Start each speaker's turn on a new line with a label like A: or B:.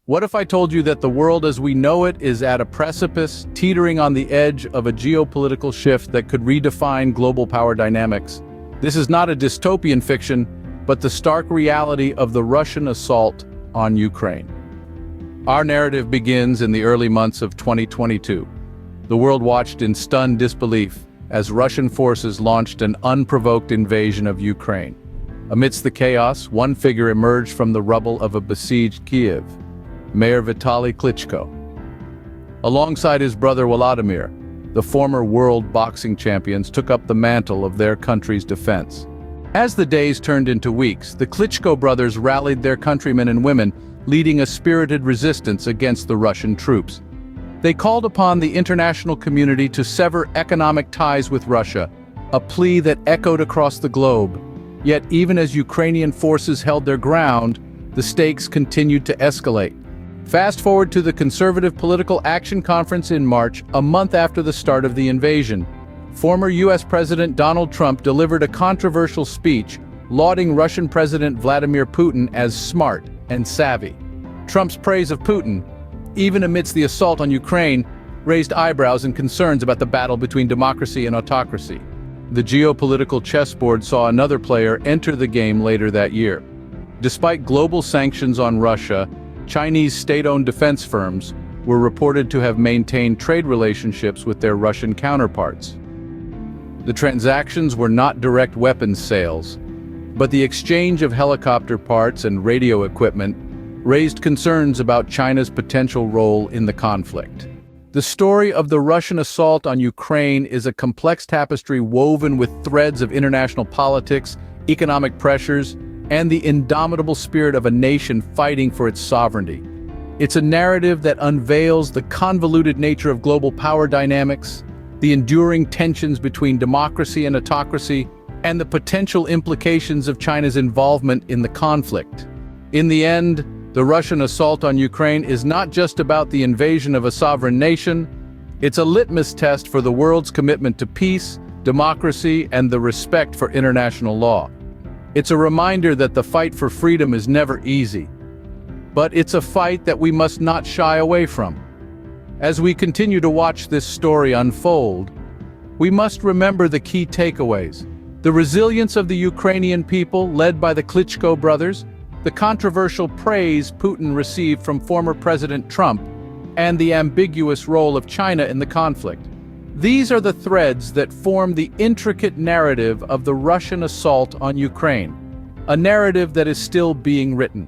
A: What if I told you that the world as we know it is at a precipice, teetering on the edge of a geopolitical shift that could redefine global power dynamics? This is not a dystopian fiction, but the stark reality of the Russian assault on Ukraine. Our narrative begins in the early months of 2022. The world watched in stunned disbelief as Russian forces launched an unprovoked invasion of Ukraine. Amidst the chaos, one figure emerged from the rubble of a besieged Kiev: Mayor Vitaly Klitschko. Alongside his brother Volodymyr, the former world boxing champions took up the mantle of their country's defense. As the days turned into weeks, the Klitschko brothers rallied their countrymen and women, leading a spirited resistance against the Russian troops. They called upon the international community to sever economic ties with Russia, a plea that echoed across the globe. Yet even as Ukrainian forces held their ground, the stakes continued to escalate. Fast forward to the Conservative Political Action Conference in March, a month after the start of the invasion. Former U.S. President Donald Trump delivered a controversial speech lauding Russian President Vladimir Putin as smart and savvy. Trump's praise of Putin, even amidst the assault on Ukraine, raised eyebrows and concerns about the battle between democracy and autocracy. The geopolitical chessboard saw another player enter the game later that year. Despite global sanctions on Russia, Chinese state-owned defense firms were reported to have maintained trade relationships with their Russian counterparts. The transactions were not direct weapons sales, but the exchange of helicopter parts and radio equipment raised concerns about China's potential role in the conflict. The story of the Russian assault on Ukraine is a complex tapestry woven with threads of international politics, economic pressures, and the indomitable spirit of a nation fighting for its sovereignty. It's a narrative that unveils the convoluted nature of global power dynamics, the enduring tensions between democracy and autocracy, and the potential implications of China's involvement in the conflict. In the end, the Russian assault on Ukraine is not just about the invasion of a sovereign nation, it's a litmus test for the world's commitment to peace, democracy, and the respect for international law. It's a reminder that the fight for freedom is never easy, but it's a fight that we must not shy away from. As we continue to watch this story unfold, we must remember the key takeaways: the resilience of the Ukrainian people, led by the Klitschko brothers, the controversial praise Putin received from former President Trump, and the ambiguous role of China in the conflict. These are the threads that form the intricate narrative of the Russian assault on Ukraine, a narrative that is still being written.